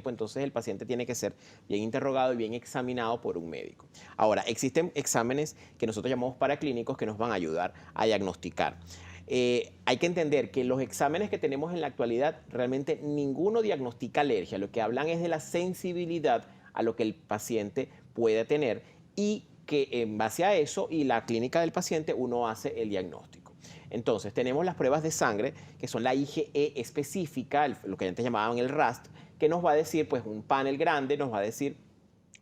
tiempo, entonces el paciente tiene que ser bien interrogado y bien examinado por un médico. Ahora, existen exámenes que nosotros llamamos paraclínicos que nos van a ayudar a diagnosticar. Hay que entender que los exámenes que tenemos en la actualidad realmente ninguno diagnostica alergia, lo que hablan es de la sensibilidad a lo que el paciente puede tener y que en base a eso y la clínica del paciente uno hace el diagnóstico. Entonces tenemos las pruebas de sangre que son la IgE específica, lo que antes llamaban el RAST, que nos va a decir, pues un panel grande nos va a decir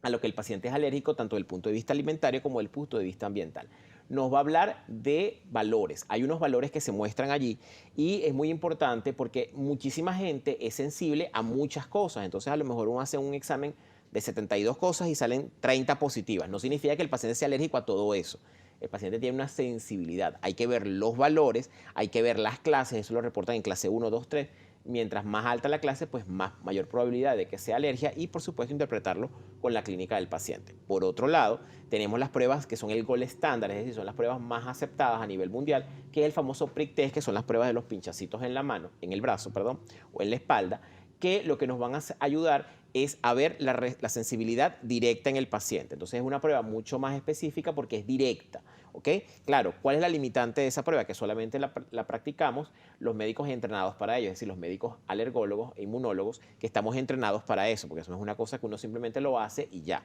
a lo que el paciente es alérgico, tanto desde el punto de vista alimentario como desde el punto de vista ambiental. Nos va a hablar de valores. Hay unos valores que se muestran allí y es muy importante porque muchísima gente es sensible a muchas cosas. Entonces a lo mejor uno hace un examen de 72 cosas y salen 30 positivas. No significa que el paciente sea alérgico a todo eso. El paciente tiene una sensibilidad. Hay que ver los valores, hay que ver las clases, eso lo reportan en clase 1, 2, 3. Mientras más alta la clase, pues mayor probabilidad de que sea alergia y, por supuesto, interpretarlo con la clínica del paciente. Por otro lado, tenemos las pruebas que son el gold estándar, es decir, son las pruebas más aceptadas a nivel mundial, que es el famoso prick test, que son las pruebas de los pinchacitos en la mano, en el brazo, perdón, o en la espalda, que lo que nos van a ayudar es a ver la sensibilidad directa en el paciente. Entonces es una prueba mucho más específica porque es directa, ¿ok? Claro, ¿cuál es la limitante de esa prueba? Que solamente la practicamos los médicos entrenados para ello, es decir, los médicos alergólogos e inmunólogos que estamos entrenados para eso, porque eso no es una cosa que uno simplemente lo hace y ya.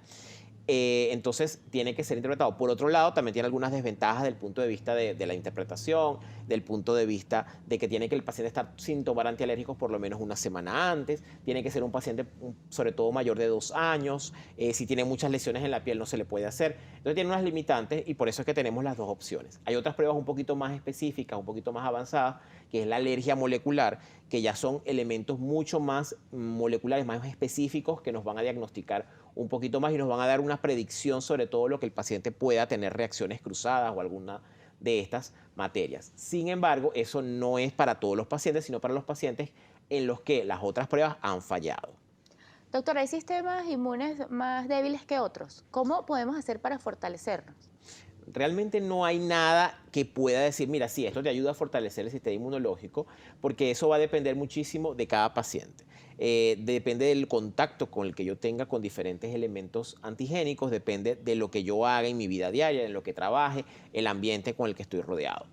Entonces tiene que ser interpretado. Por otro lado, también tiene algunas desventajas del punto de vista de la interpretación, del punto de vista de que tiene que el paciente estar sin tomar antialérgicos por lo menos una semana antes, tiene que ser un paciente sobre todo mayor de 2 años, si tiene muchas lesiones en la piel no se le puede hacer. Entonces tiene unas limitantes y por eso es que tenemos las dos opciones. Hay otras pruebas un poquito más específicas, un poquito más avanzadas, que es la alergia molecular, que ya son elementos mucho más moleculares, más específicos que nos van a diagnosticar un poquito más y nos van a dar una predicción sobre todo lo que el paciente pueda tener reacciones cruzadas o alguna de estas materias. Sin embargo, eso no es para todos los pacientes, sino para los pacientes en los que las otras pruebas han fallado. Doctor, ¿hay sistemas inmunes más débiles que otros? ¿Cómo podemos hacer para fortalecernos? Realmente no hay nada que pueda decir, mira, sí, esto te ayuda a fortalecer el sistema inmunológico, porque eso va a depender muchísimo de cada paciente. Depende del contacto con el que yo tenga con diferentes elementos antigénicos, depende de lo que yo haga en mi vida diaria, en lo que trabaje, el ambiente con el que estoy rodeado.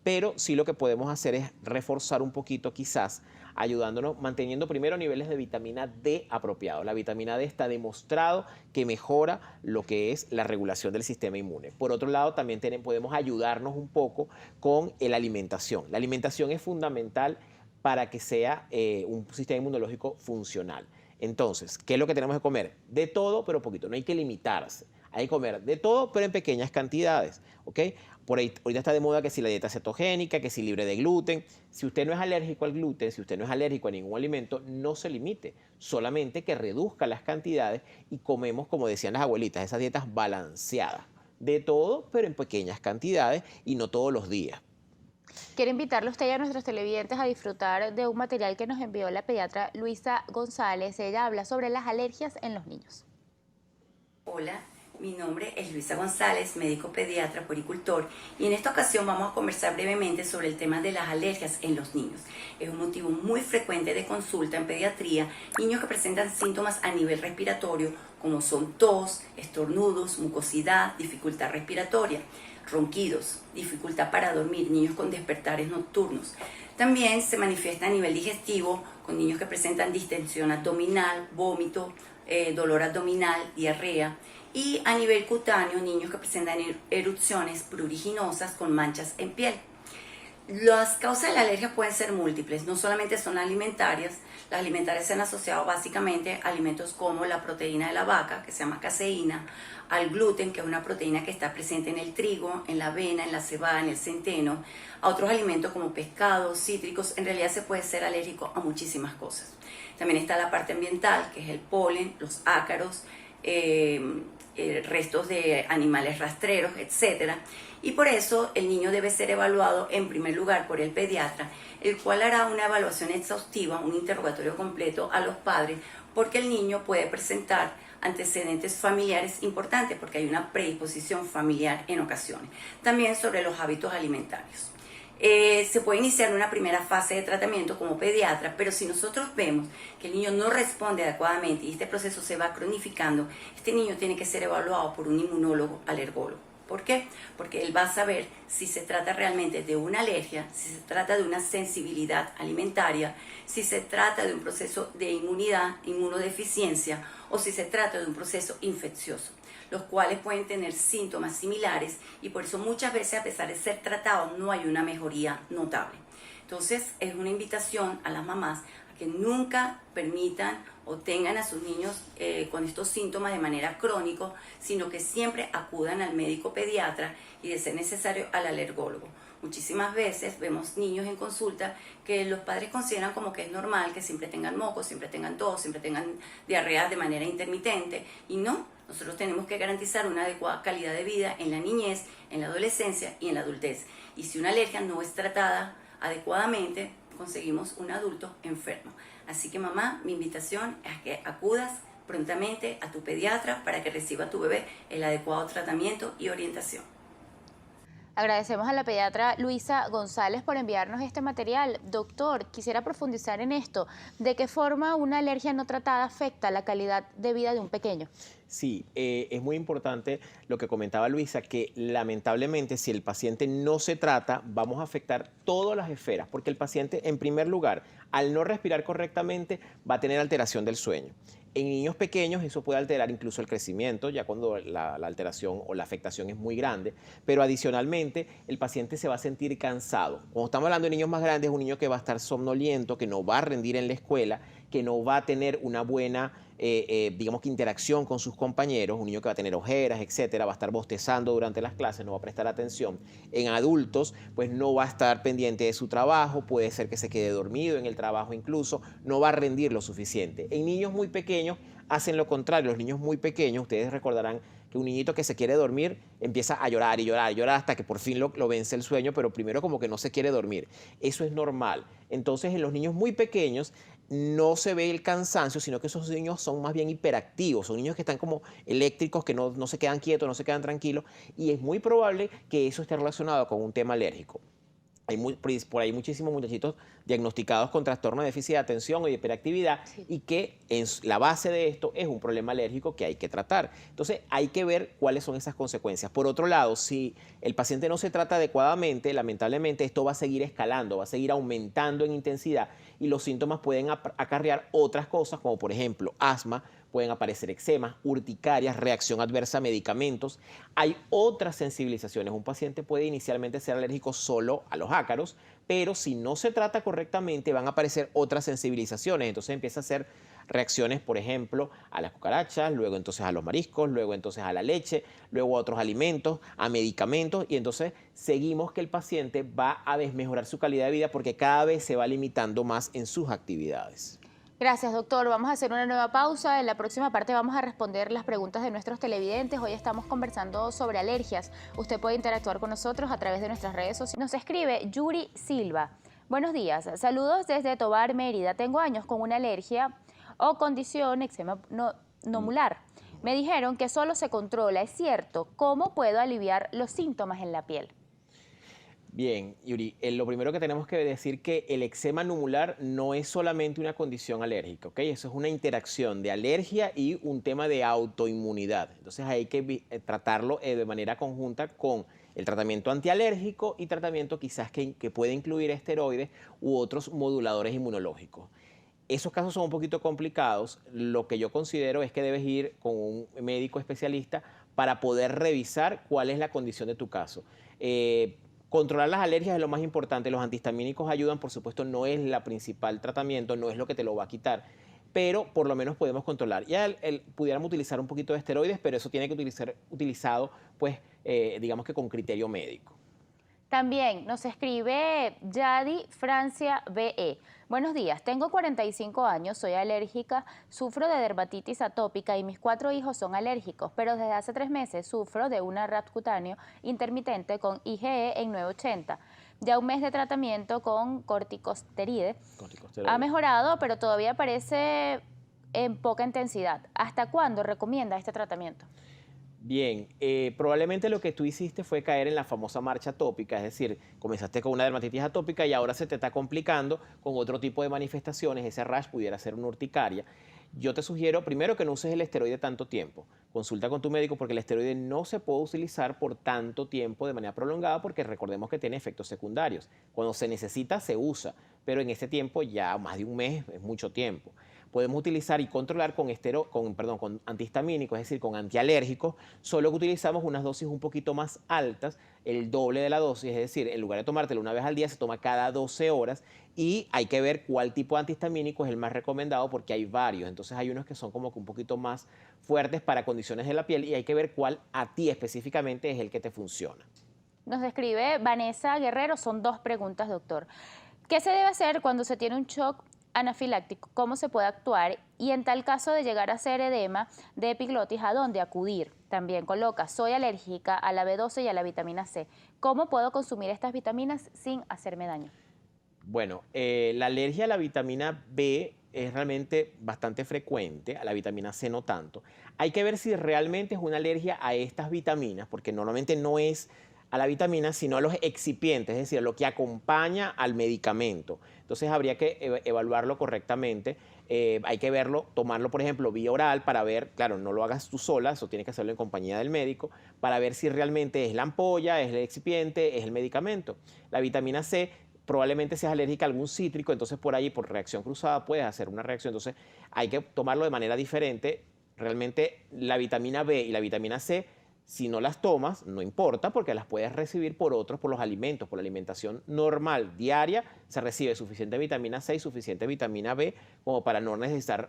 Pero sí lo que podemos hacer es reforzar un poquito quizás ayudándonos, manteniendo primero niveles de vitamina D apropiados. La vitamina D está demostrado que mejora lo que es la regulación del sistema inmune. Por otro lado, también podemos ayudarnos un poco con la alimentación. La alimentación es fundamental para que sea un sistema inmunológico funcional. Entonces, ¿qué es lo que tenemos que comer? De todo, pero poquito. No hay que limitarse. Hay que comer de todo, pero en pequeñas cantidades, ¿ok? Por ahí, ahorita está de moda que si la dieta cetogénica, que si libre de gluten. Si usted no es alérgico al gluten, si usted no es alérgico a ningún alimento, no se limite. Solamente que reduzca las cantidades y comemos, como decían las abuelitas, esas dietas balanceadas. De todo, pero en pequeñas cantidades y no todos los días. Quiero invitarle a usted y a nuestros televidentes a disfrutar de un material que nos envió la pediatra Luisa González. Ella habla sobre las alergias en los niños. Hola, mi nombre es Luisa González, médico pediatra, puericultor, y en esta ocasión vamos a conversar brevemente sobre el tema de las alergias en los niños. Es un motivo muy frecuente de consulta en pediatría, niños que presentan síntomas a nivel respiratorio, como son tos, estornudos, mucosidad, dificultad respiratoria, ronquidos, dificultad para dormir, niños con despertares nocturnos. También se manifiesta a nivel digestivo con niños que presentan distensión abdominal, vómito, dolor abdominal, diarrea, y a nivel cutáneo, niños que presentan erupciones pruriginosas con manchas en piel. Las causas de la alergia pueden ser múltiples, no solamente son alimentarias. Las alimentarias se han asociado básicamente a alimentos como la proteína de la vaca, que se llama caseína, al gluten, que es una proteína que está presente en el trigo, en la avena, en la cebada, en el centeno, a otros alimentos como pescados, cítricos. En realidad se puede ser alérgico a muchísimas cosas. También está la parte ambiental, que es el polen, los ácaros, restos de animales rastreros, etc. Y por eso el niño debe ser evaluado en primer lugar por el pediatra, el cual hará una evaluación exhaustiva, un interrogatorio completo a los padres, porque el niño puede presentar antecedentes familiares importantes, porque hay una predisposición familiar en ocasiones. También sobre los hábitos alimentarios. Se puede iniciar una primera fase de tratamiento como pediatra, pero si nosotros vemos que el niño no responde adecuadamente y este proceso se va cronificando, este niño tiene que ser evaluado por un inmunólogo alergólogo. ¿Por qué? Porque él va a saber si se trata realmente de una alergia, si se trata de una sensibilidad alimentaria, si se trata de un proceso de inmunidad, inmunodeficiencia, o si se trata de un proceso infeccioso, los cuales pueden tener síntomas similares y por eso muchas veces, a pesar de ser tratados, no hay una mejoría notable. Entonces es una invitación a las mamás a que nunca permitan o tengan a sus niños con estos síntomas de manera crónica, sino que siempre acudan al médico pediatra y, de ser necesario, al alergólogo. Muchísimas veces vemos niños en consulta que los padres consideran como que es normal que siempre tengan mocos, siempre tengan tos, siempre tengan diarrea de manera intermitente, y no. Nosotros tenemos que garantizar una adecuada calidad de vida en la niñez, en la adolescencia y en la adultez. Y si una alergia no es tratada adecuadamente, conseguimos un adulto enfermo. Así que, mamá, mi invitación es que acudas prontamente a tu pediatra para que reciba a tu bebé el adecuado tratamiento y orientación. Agradecemos a la pediatra Luisa González por enviarnos este material. Doctor, quisiera profundizar en esto. ¿De qué forma una alergia no tratada afecta la calidad de vida de un pequeño? Sí, es muy importante lo que comentaba Luisa, que lamentablemente si el paciente no se trata, vamos a afectar todas las esferas, porque el paciente, en primer lugar, al no respirar correctamente, va a tener alteración del sueño. En niños pequeños eso puede alterar incluso el crecimiento, ya cuando la alteración o la afectación es muy grande, pero adicionalmente el paciente se va a sentir cansado. Cuando estamos hablando de niños más grandes, es un niño que va a estar somnoliento, que no va a rendir en la escuela, que no va a tener una buena, digamos que interacción con sus compañeros, un niño que va a tener ojeras, etcétera, va a estar bostezando durante las clases, no va a prestar atención. En adultos, pues no va a estar pendiente de su trabajo, puede ser que se quede dormido en el trabajo incluso, no va a rendir lo suficiente. En niños muy pequeños hacen lo contrario. Los niños muy pequeños, ustedes recordarán que un niñito que se quiere dormir empieza a llorar y llorar y llorar hasta que por fin lo vence el sueño, pero primero como que no se quiere dormir. Eso es normal. Entonces, en los niños muy pequeños no se ve el cansancio, sino que esos niños son más bien hiperactivos, son niños que están como eléctricos, que no se quedan quietos, no se quedan tranquilos, y es muy probable que eso esté relacionado con un tema alérgico. Hay por ahí muchísimos muchachitos diagnosticados con trastorno de déficit de atención o de hiperactividad, Sí. y que la base de esto es un problema alérgico que hay que tratar. Entonces hay que ver cuáles son esas consecuencias. Por otro lado, si el paciente no se trata adecuadamente, lamentablemente esto va a seguir escalando, va a seguir aumentando en intensidad y los síntomas pueden acarrear otras cosas, como por ejemplo asma, pueden aparecer eczemas, urticarias, reacción adversa a medicamentos. Hay otras sensibilizaciones. Un paciente puede inicialmente ser alérgico solo a los ácaros, pero si no se trata correctamente van a aparecer otras sensibilizaciones. Entonces empieza a hacer reacciones, por ejemplo, a las cucarachas, luego entonces a los mariscos, luego entonces a la leche, luego a otros alimentos, a medicamentos, y entonces seguimos que el paciente va a desmejorar su calidad de vida porque cada vez se va limitando más en sus actividades. Gracias, doctor. Vamos a hacer una nueva pausa. En la próxima parte vamos a responder las preguntas de nuestros televidentes. Hoy estamos conversando sobre alergias. Usted puede interactuar con nosotros a través de nuestras redes sociales. Nos escribe Yuri Silva. Buenos días. Saludos desde Tobar, Mérida. Tengo años con una alergia o condición eczema nomular. Me dijeron que solo se controla. ¿Es cierto? ¿Cómo puedo aliviar los síntomas en la piel? Bien, Yuri, lo primero que tenemos que decir que el eczema nubular no es solamente una condición alérgica, ¿ok? Eso es una interacción de alergia y un tema de autoinmunidad. Entonces hay que tratarlo de manera conjunta con el tratamiento antialérgico y tratamiento quizás que puede incluir esteroides u otros moduladores inmunológicos. Esos casos son un poquito complicados. Lo que yo considero es que debes ir con un médico especialista para poder revisar cuál es la condición de tu caso. Controlar las alergias es lo más importante. Los antihistamínicos ayudan, por supuesto, no es el principal tratamiento, no es lo que te lo va a quitar, pero por lo menos podemos controlar. Ya pudiéramos utilizar un poquito de esteroides, pero eso tiene que ser utilizado, pues, digamos que con criterio médico. También nos escribe Yadi Francia BE. Buenos días, tengo 45 años, soy alérgica, sufro de dermatitis atópica y mis 4 hijos son alérgicos, pero desde hace 3 meses sufro de una rat cutáneo intermitente con IgE en 980. Ya un mes de tratamiento con corticosteroide ha mejorado, pero todavía aparece en poca intensidad. ¿Hasta cuándo recomienda este tratamiento? Bien, probablemente lo que tú hiciste fue caer en la famosa marcha atópica, es decir, comenzaste con una dermatitis atópica y ahora se te está complicando con otro tipo de manifestaciones, ese rash pudiera ser una urticaria. Yo te sugiero primero que no uses el esteroide tanto tiempo. Consulta con tu médico porque el esteroide no se puede utilizar por tanto tiempo de manera prolongada porque recordemos que tiene efectos secundarios. Cuando se necesita se usa, pero en este tiempo ya más de un mes es mucho tiempo. Podemos utilizar y controlar con antihistamínicos, es decir, con antialérgicos, solo que utilizamos unas dosis un poquito más altas, el doble de la dosis, es decir, en lugar de tomártelo una vez al día, se toma cada 12 horas y hay que ver cuál tipo de antihistamínico es el más recomendado porque hay varios. Entonces hay unos que son como que un poquito más fuertes para condiciones de la piel y hay que ver cuál a ti específicamente es el que te funciona. Nos escribe Vanessa Guerrero, son 2 preguntas, doctor. ¿Qué se debe hacer cuando se tiene un shock anafiláctico? ¿Cómo se puede actuar? Y en tal caso de llegar a ser edema de epiglotis, ¿a dónde acudir? También coloca, soy alérgica a la B12 y a la vitamina C. ¿Cómo puedo consumir estas vitaminas sin hacerme daño? Bueno, la alergia a la vitamina B es realmente bastante frecuente, a la vitamina C no tanto. Hay que ver si realmente es una alergia a estas vitaminas, porque normalmente no es a la vitamina, sino a los excipientes, es decir, a lo que acompaña al medicamento. Entonces habría que evaluarlo correctamente. Hay que verlo, tomarlo, por ejemplo, vía oral para ver, claro, no lo hagas tú sola, eso tienes que hacerlo en compañía del médico, para ver si realmente es la ampolla, es el excipiente, es el medicamento. La vitamina C probablemente seas alérgica a algún cítrico, entonces por ahí, por reacción cruzada, puedes hacer una reacción. Entonces hay que tomarlo de manera diferente. Realmente la vitamina B y la vitamina C, si no las tomas, no importa porque las puedes recibir por otros, por los alimentos, por la alimentación normal, diaria, se recibe suficiente vitamina C y suficiente vitamina B como para no necesitar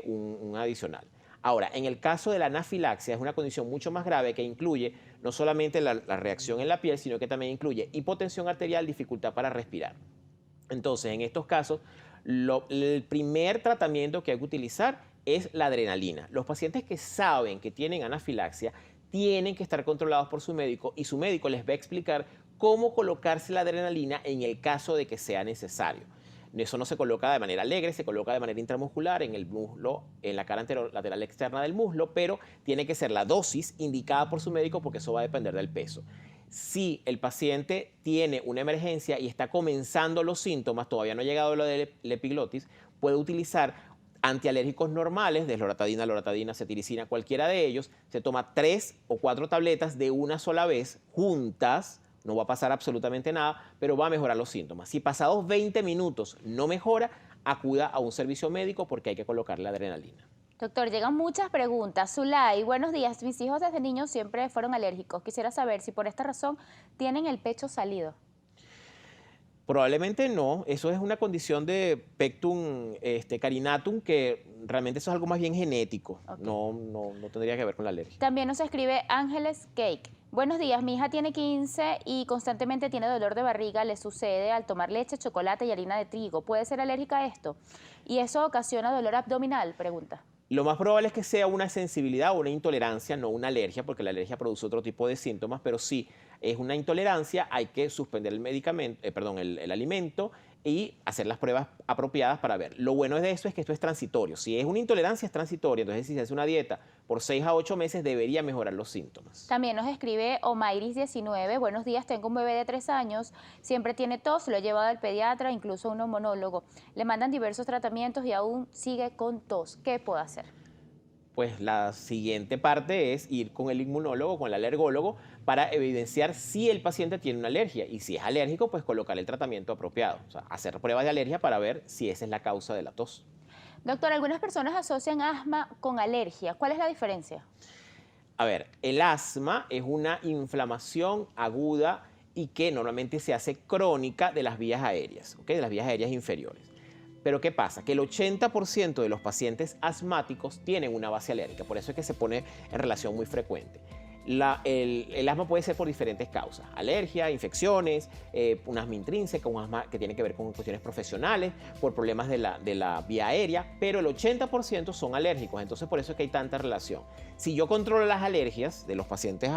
un adicional. Ahora, en el caso de la anafilaxia, es una condición mucho más grave que incluye no solamente la reacción en la piel, sino que también incluye hipotensión arterial, dificultad para respirar. Entonces, en estos casos, el primer tratamiento que hay que utilizar es la adrenalina. Los pacientes que saben que tienen anafilaxia tienen que estar controlados por su médico y su médico les va a explicar cómo colocarse la adrenalina en el caso de que sea necesario. Eso no se coloca de manera alegre, se coloca de manera intramuscular en el muslo, en la cara lateral externa del muslo, pero tiene que ser la dosis indicada por su médico porque eso va a depender del peso. Si el paciente tiene una emergencia y está comenzando los síntomas, todavía no ha llegado lo de la epiglotis, puede utilizar antialérgicos normales, desloratadina, loratadina, cetiricina, cualquiera de ellos. Se toma 3 o 4 tabletas de una sola vez, juntas. No va a pasar absolutamente nada, pero va a mejorar los síntomas. Si pasados 20 minutos no mejora, acuda a un servicio médico porque hay que colocarle adrenalina. Doctor, llegan muchas preguntas. Zulay, buenos días. Mis hijos desde niños siempre fueron alérgicos. Quisiera saber si por esta razón tienen el pecho salido. Probablemente no, eso es una condición de pectum carinatum que realmente eso es algo más bien genético, Okay. No tendría que ver con la alergia. También nos escribe Ángeles Cake. Buenos días, mi hija tiene 15 y constantemente tiene dolor de barriga, le sucede al tomar leche, chocolate y harina de trigo. ¿Puede ser alérgica a esto? ¿Y eso ocasiona dolor abdominal? Pregunta. Lo más probable es que sea una sensibilidad o una intolerancia, no una alergia, porque la alergia produce otro tipo de síntomas, pero sí es una intolerancia, hay que suspender el medicamento, el alimento y hacer las pruebas apropiadas para ver. Lo bueno de eso es que esto es transitorio. Si es una intolerancia, es transitoria. Entonces, si se hace una dieta por 6 a 8 meses, debería mejorar los síntomas. También nos escribe Omairis19. Buenos días, tengo un bebé de 3 años, siempre tiene tos, lo he llevado al pediatra, incluso a un neumonólogo. Le mandan diversos tratamientos y aún sigue con tos. ¿Qué puedo hacer? Pues la siguiente parte es ir con el inmunólogo, con el alergólogo, para evidenciar si el paciente tiene una alergia. Y si es alérgico, pues colocar el tratamiento apropiado. O sea, hacer pruebas de alergia para ver si esa es la causa de la tos. Doctor, algunas personas asocian asma con alergia. ¿Cuál es la diferencia? A ver, el asma es una inflamación aguda y que normalmente se hace crónica de las vías aéreas, ¿ok? De las vías aéreas inferiores. Pero ¿qué pasa? Que el 80% de los pacientes asmáticos tienen una base alérgica, por eso es que se pone en relación muy frecuente. El asma puede ser por diferentes causas, alergia, infecciones, un asma intrínseca, un asma que tiene que ver con cuestiones profesionales, por problemas de la vía aérea, pero el 80% son alérgicos, entonces por eso es que hay tanta relación. Si yo controlo las alergias de los pacientes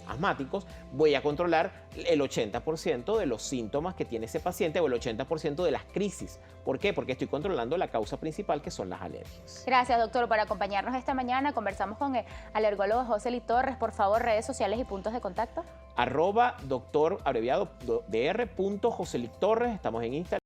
asmáticos, voy a controlar el 80% de los síntomas que tiene ese paciente o el 80% de las crisis. ¿Por qué? Porque estoy controlando la causa principal, que son las alergias. Gracias, doctor, por acompañarnos esta mañana. Conversamos con el alergólogo Josely Torres. Por favor, redes sociales y puntos de contacto. @doctor abreviado dr.Josely Torres. Estamos en Instagram.